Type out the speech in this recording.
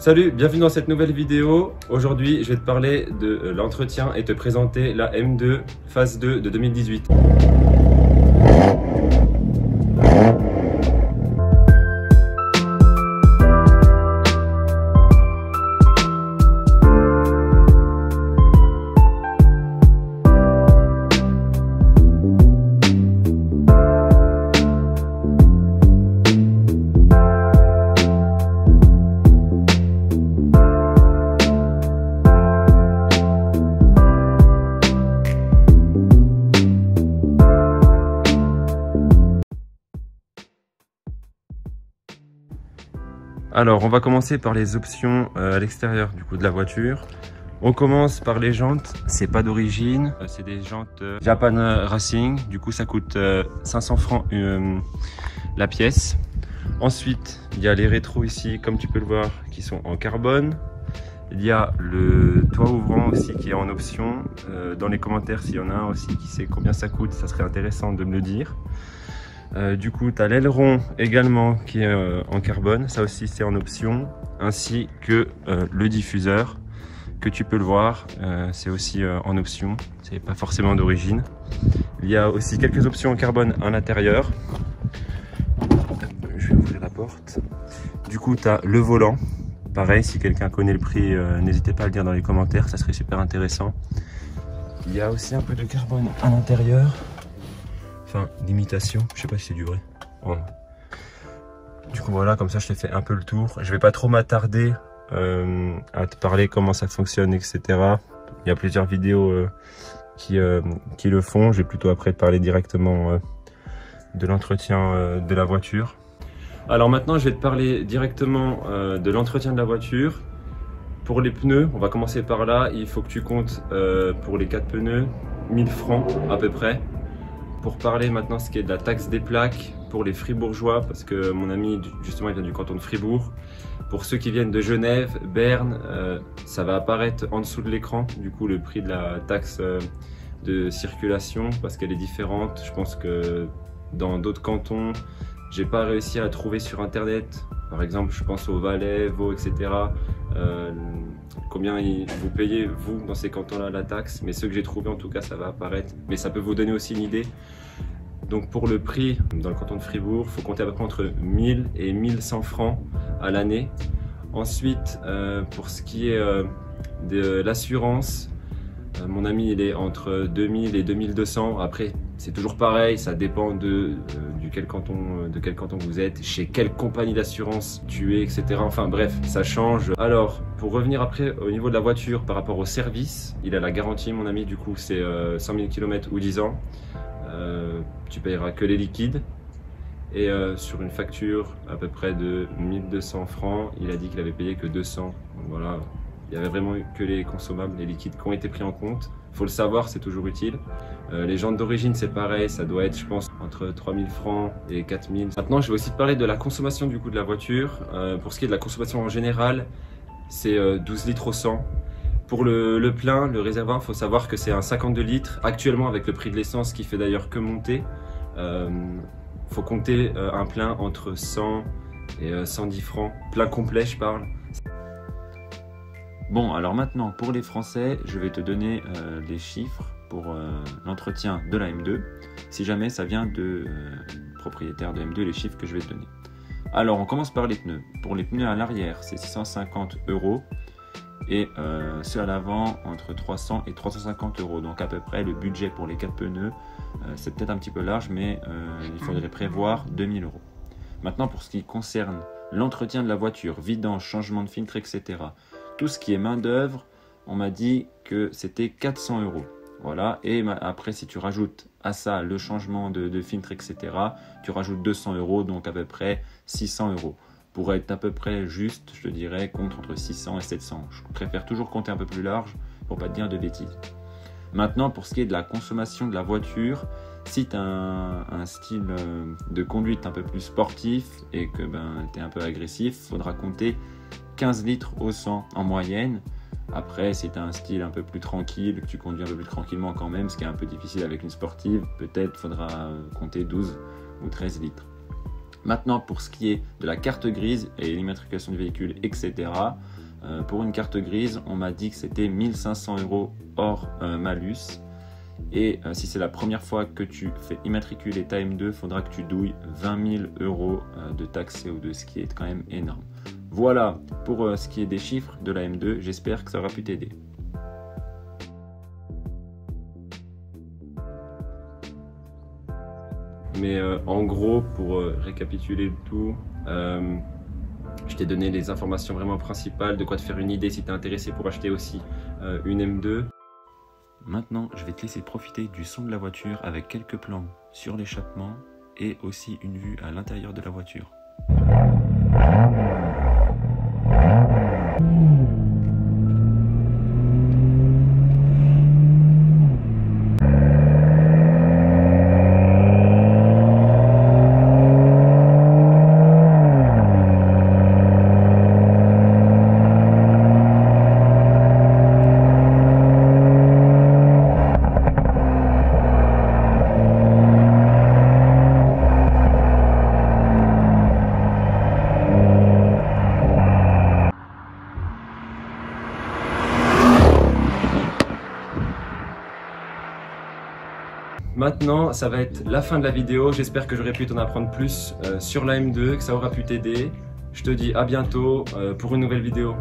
Salut, bienvenue dans cette nouvelle vidéo. Aujourd'hui, je vais te parler de l'entretien et te présenter la M2 phase 2 de 2018. Alors, on va commencer par les options à l'extérieur de la voiture. On commence par les jantes, c'est pas d'origine, c'est des jantes Japan Racing, du coup ça coûte 500 francs la pièce. Ensuite, il y a les rétros ici, comme tu peux le voir, qui sont en carbone. Il y a le toit ouvrant aussi qui est en option. Dans les commentaires, s'il y en a un aussi qui sait combien ça coûte, ça serait intéressant de me le dire. Du coup, tu as l'aileron également qui est en carbone, ça aussi c'est en option, ainsi que le diffuseur, que tu peux le voir, c'est aussi en option, c'est pas forcément d'origine. Il y a aussi quelques options en carbone à l'intérieur. Je vais ouvrir la porte. Du coup, tu as le volant, pareil, si quelqu'un connaît le prix, n'hésitez pas à le dire dans les commentaires, ça serait super intéressant. Il y a aussi un peu de carbone à l'intérieur. Enfin, l'imitation, je sais pas si c'est du vrai. Bon. Du coup voilà, comme ça je t'ai fait un peu le tour. Je vais pas trop m'attarder à te parler comment ça fonctionne, etc. Il y a plusieurs vidéos qui le font. Je vais plutôt après te parler directement de l'entretien de la voiture. Alors maintenant je vais te parler directement de l'entretien de la voiture. Pour les pneus, on va commencer par là. Il faut que tu comptes pour les 4 pneus 1000 francs à peu près. Pour parler maintenant ce qui est de la taxe des plaques pour les fribourgeois, parce que mon ami justement il vient du canton de Fribourg. Pour ceux qui viennent de Genève, Berne, ça va apparaître en dessous de l'écran, du coup le prix de la taxe de circulation, parce qu'elle est différente. Je pense que dans d'autres cantons, j'ai pas réussi à la trouver sur internet. Par exemple, je pense au Valais, Vaud, etc. Combien vous payez, vous, dans ces cantons-là, la taxe. Mais ceux que j'ai trouvés, en tout cas, ça va apparaître. Mais ça peut vous donner aussi une idée. Donc, pour le prix, dans le canton de Fribourg, il faut compter à peu près entre 1000 et 1100 francs à l'année. Ensuite, pour ce qui est de l'assurance, mon ami, il est entre 2000 et 2200. Après, c'est toujours pareil, ça dépend de quel canton vous êtes, chez quelle compagnie d'assurance tu es, etc. Enfin bref, ça change. Alors, pour revenir après au niveau de la voiture par rapport au service, il a la garantie, mon ami, du coup c'est 100 000 km ou 10 ans. Tu payeras que les liquides. Et sur une facture à peu près de 1200 francs, il a dit qu'il avait payé que 200. Donc voilà, il n'y avait vraiment que les consommables, les liquides qui ont été pris en compte. Il faut le savoir, c'est toujours utile. Les jantes d'origine, c'est pareil, ça doit être, je pense, entre 3000 francs et 4000. Maintenant, je vais aussi te parler de la consommation du coup de la voiture. Pour ce qui est de la consommation en général, c'est 12 litres au 100. Pour le plein, le réservoir, il faut savoir que c'est un 52 litres. Actuellement, avec le prix de l'essence qui fait d'ailleurs que monter, il faut compter un plein entre 100 et 110 francs. Plein complet, je parle. Bon, alors maintenant, pour les Français, je vais te donner les chiffres pour l'entretien de la M2. Si jamais ça vient de propriétaire de M2, les chiffres que je vais te donner. Alors, on commence par les pneus. Pour les pneus à l'arrière, c'est 650 € et ceux à l'avant, entre 300 et 350 €. Donc, à peu près, le budget pour les 4 pneus, c'est peut-être un petit peu large, mais il faudrait prévoir 2000 €. Maintenant, pour ce qui concerne l'entretien de la voiture, vidange, changement de filtre, etc., tout ce qui est main d'œuvre, on m'a dit que c'était 400 €. Voilà, et après si tu rajoutes à ça le changement de filtre, etc., tu rajoutes 200 €, donc à peu près 600 €. Pour être à peu près juste, je te dirais, compte entre 600 et 700. Je préfère toujours compter un peu plus large pour pas te dire de bêtises. Maintenant, pour ce qui est de la consommation de la voiture, si tu as un style de conduite un peu plus sportif et que tu es un peu agressif, il faudra compter 15 litres au 100 en moyenne. Après, si tu as un style un peu plus tranquille, que tu conduis un peu plus tranquillement quand même, ce qui est un peu difficile avec une sportive, peut-être faudra compter 12 ou 13 litres. Maintenant, pour ce qui est de la carte grise et l'immatriculation du véhicule, etc. Pour une carte grise, on m'a dit que c'était 1 500 € hors malus. Et si c'est la première fois que tu fais immatriculer ta M2, il faudra que tu douilles 20 000 € de taxe CO2, ce qui est quand même énorme. Voilà pour ce qui est des chiffres de la M2, j'espère que ça aura pu t'aider. Mais en gros, pour récapituler le tout, je t'ai donné les informations vraiment principales, de quoi te faire une idée si tu es intéressé pour acheter aussi une M2. Maintenant, je vais te laisser profiter du son de la voiture avec quelques plans sur l'échappement et aussi une vue à l'intérieur de la voiture. Maintenant, ça va être la fin de la vidéo. J'espère que j'aurai pu t'en apprendre plus sur la M2, que ça aura pu t'aider. Je te dis à bientôt pour une nouvelle vidéo.